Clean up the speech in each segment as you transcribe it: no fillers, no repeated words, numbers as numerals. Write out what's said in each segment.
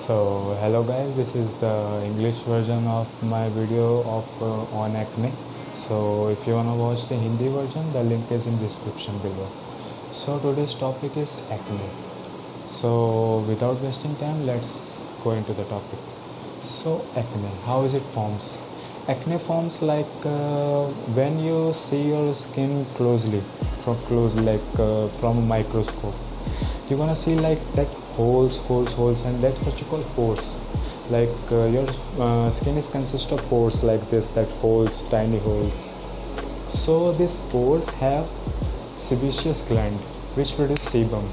Hello guys, this is the English version of my video on acne. So if you wanna watch the Hindi version, the link is in description below. So today's topic is acne. So without wasting time, let's go into the topic. So acne, how is it forms? Acne forms when you see your skin closely, from a microscope. You're gonna see like that holes, and that's what you call pores. Your skin is consist of pores like this, that holes, tiny holes. So these pores have sebaceous gland which produce sebum.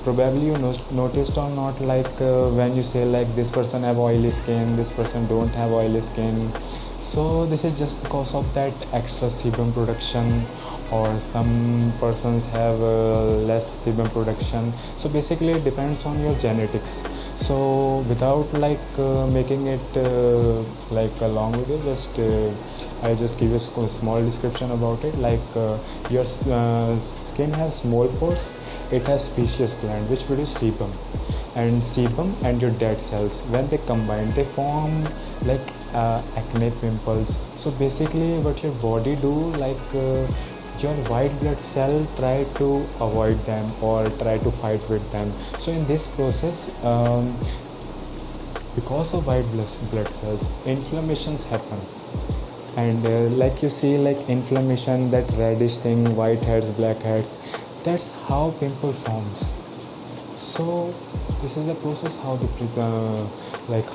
Probably you noticed or not, when you say like this person have oily skin, this person don't have oily skin. So this is just because of that extra sebum production, or some persons have less sebum production. So basically it depends on your genetics. So without making it a long video, I just give you a small description about it. Your skin has small pores. It has sebaceous gland which produce sebum, and sebum and your dead cells, when they combine, they form acne pimples. So basically what your body do, your white blood cell try to avoid them or try to fight with them. So in this process, because of white blood cells, inflammations happen. And you see inflammation, that reddish thing, white heads, black heads, that's how pimple forms. So this is a process how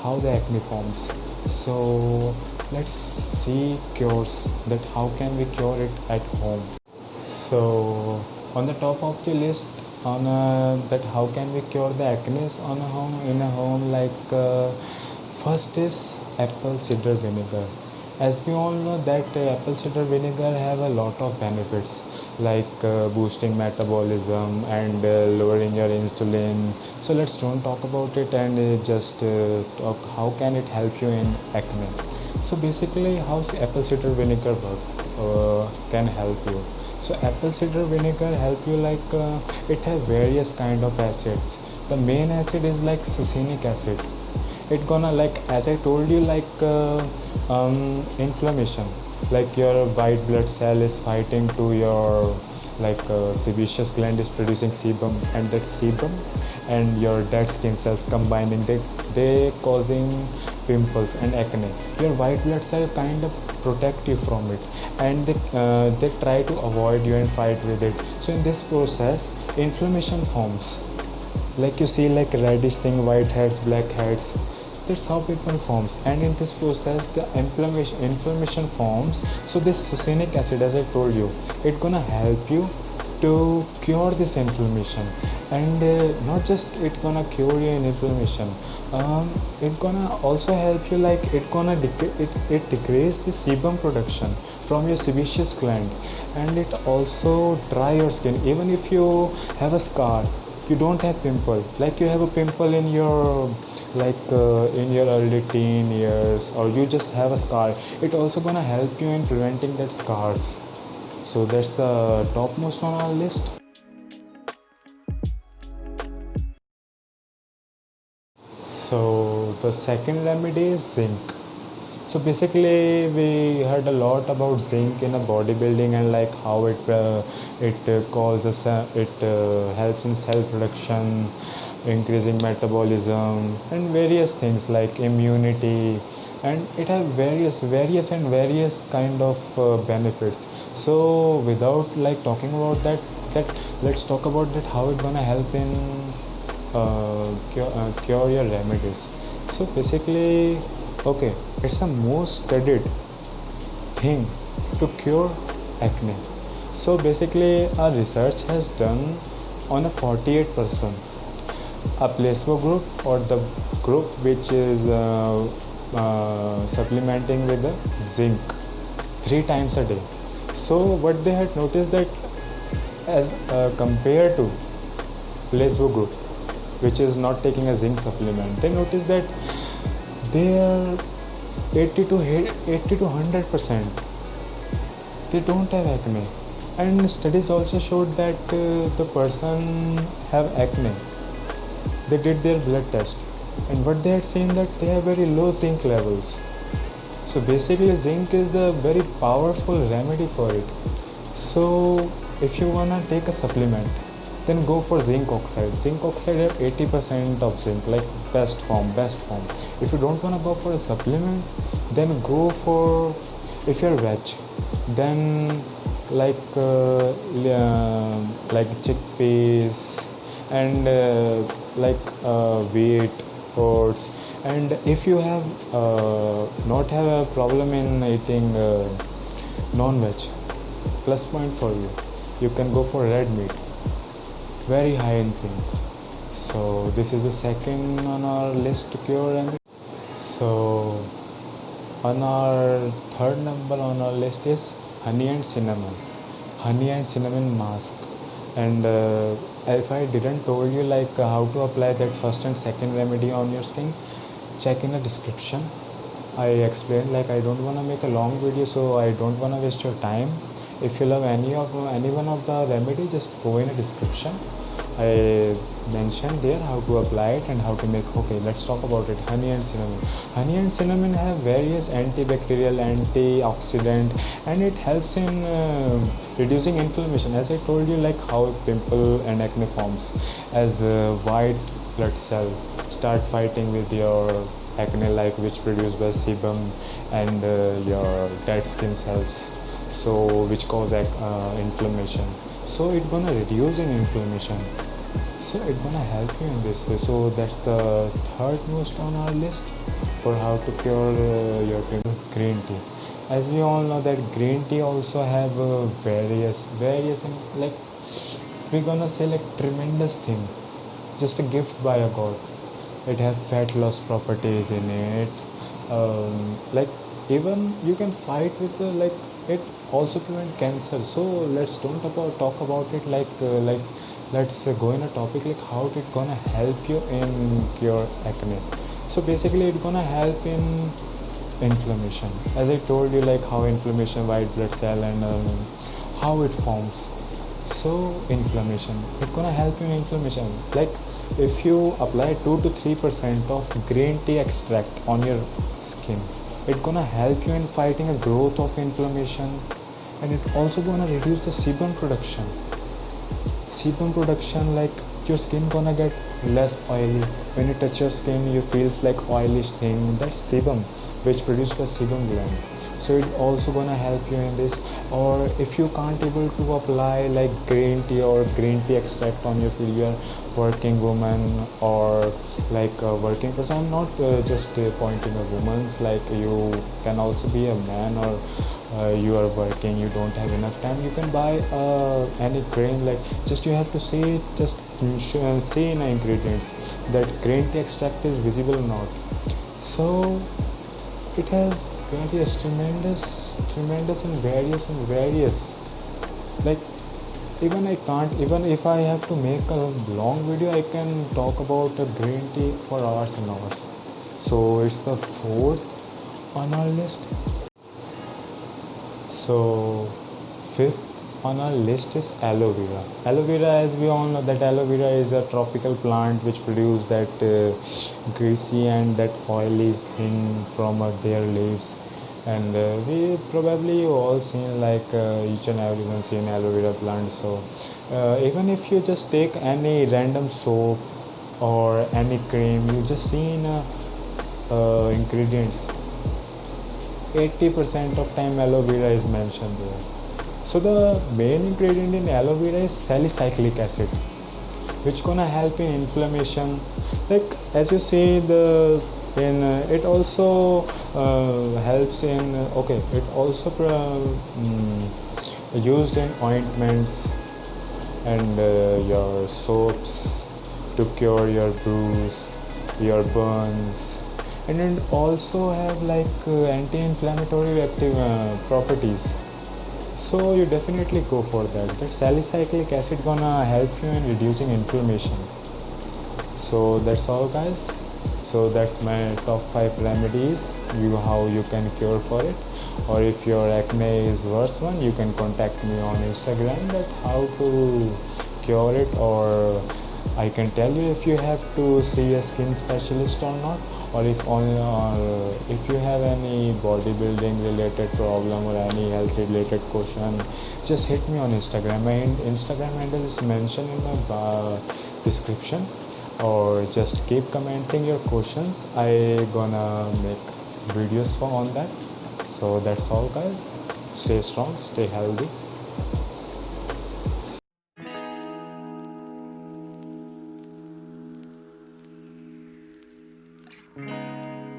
how the acne forms. So let's see cures, that how can we cure it at home. So on the top of the list on that how can we cure the acne in a home, first is apple cider vinegar. As we all know that apple cider vinegar have a lot of benefits, boosting metabolism and lowering your insulin. So let's don't talk about it, and just talk how can it help you in acne. So basically how apple cider vinegar can help you. So apple cider vinegar help you it have various kind of acids. The main acid is succinic acid. It gonna, as I told you, inflammation, your white blood cell is fighting to your sebaceous gland is producing sebum, and that sebum and your dead skin cells combining, they causing pimples and acne. Your white blood cell kind of protect you from it, and they try to avoid you and fight with it. So in this process inflammation forms, you see reddish thing, white heads, black heads. That's how pimple forms, and in this process the inflammation forms. So this succinic acid, as I told you, it gonna help you to cure this inflammation. And not just it gonna cure you in inflammation, it gonna also help you, it gonna it decrease the sebum production from your sebaceous gland, and it also dry your skin. Even if you have a scar, you don't have pimple, you have a pimple in your in your early teen years, or you just have a scar, it also gonna help you in preventing that scars. So that's the topmost on our list. So the second remedy is zinc. So basically we heard a lot about zinc in a bodybuilding, and how it helps in cell production, increasing metabolism, and various things like immunity, and it has various kind of benefits. So without talking about that, let's talk about that how it gonna help in cure your remedies. So basically, okay, it's the most studied thing to cure acne. So basically a research has done on a 48 person, a placebo group, or the group which is supplementing with the zinc 3 times a day. So what they had noticed, that as compared to placebo group which is not taking a zinc supplement, they noticed that they are 80 to 100% they don't have acne. And studies also showed that the person have acne they did their blood test, and what they had seen that they have very low zinc levels. So basically zinc is the very powerful remedy for it. So if you wanna take a supplement, then go for zinc oxide. Zinc oxide have 80% of zinc, like best form. If you don't wanna go for a supplement, then go for, if you're veg, then like chickpeas and wheat, oats. And if you have not have a problem in eating non-veg, plus point for you, you can go for red meat, very high in zinc. So this is the second on our list to cure. And so on our third number on our list is honey and cinnamon mask. And if I didn't told you how to apply that first and second remedy on your skin, check in the description. I explained, I don't want to make a long video, so I don't want to waste your time. If you love any one of the remedy, just go in the description. I mentioned there how to apply it and how to make. Okay, let's talk about it. Honey and cinnamon have various antibacterial, antioxidant, and it helps in reducing inflammation. As I told you, how pimple and acne forms, as white blood cell start fighting with your acne, which produced by sebum, and your dead skin cells, so which cause inflammation. So it's gonna reduce in inflammation, so it's gonna help you in this way. So that's the third most on our list for how to cure your pimple. Green tea, as we all know that green tea also have various we're gonna say tremendous thing, just a gift by a god. It has fat loss properties in it, even you can fight with it also prevent cancer. So let's don't talk about it let's go in a topic how it gonna help you in cure acne. So basically it's gonna help in inflammation, as I told you, how inflammation, white blood cell, and how it forms. So inflammation, it's gonna help you in inflammation. If you apply 2 to 3% of green tea extract on your skin, it's gonna help you in fighting a growth of inflammation, and it also gonna reduce the sebum production. Your skin gonna get less oily. When you touch your skin, you feels oilish thing. That's sebum, which produced by sebum gland. So it also gonna help you in this. Or if you can't able to apply green tea or green tea extract on your field, you are working woman or a working person. I'm not just pointing a woman's, you can also be a man, or you are working, you don't have enough time, you can buy any grain, just you have to see see in the ingredients that green tea extract is visible or not. So it has various tremendous and various even if I have to make a long video, I can talk about green tea for hours and hours. So it's the fourth on our list. So fifth on our list is aloe vera. Aloe vera, as we all know, that aloe vera is a tropical plant which produces that greasy and that oily thing from their leaves. And we probably all seen each and everyone seen aloe vera plant. So even if you just take any random soap or any cream, you just see in ingredients, 80% of time aloe vera is mentioned there. So the main ingredient in aloe vera is salicylic acid, which gonna help in inflammation. As you see, it also helps in it also used in ointments and your soaps to cure your bruise, your burns, and it also have anti-inflammatory active properties. So you definitely go for that. That salicylic acid gonna help you in reducing inflammation. So that's all, guys. So that's my top 5 remedies, how you can cure for it. Or if your acne is worse one, you can contact me on Instagram that how to cure it, or I can tell you if you have to see a skin specialist or not, or if you have any bodybuilding related problem or any health related question. Just hit me on Instagram. My Instagram handle is mentioned in my description, or just keep commenting your questions. I gonna make videos for on that. So that's all, guys. Stay strong, stay healthy.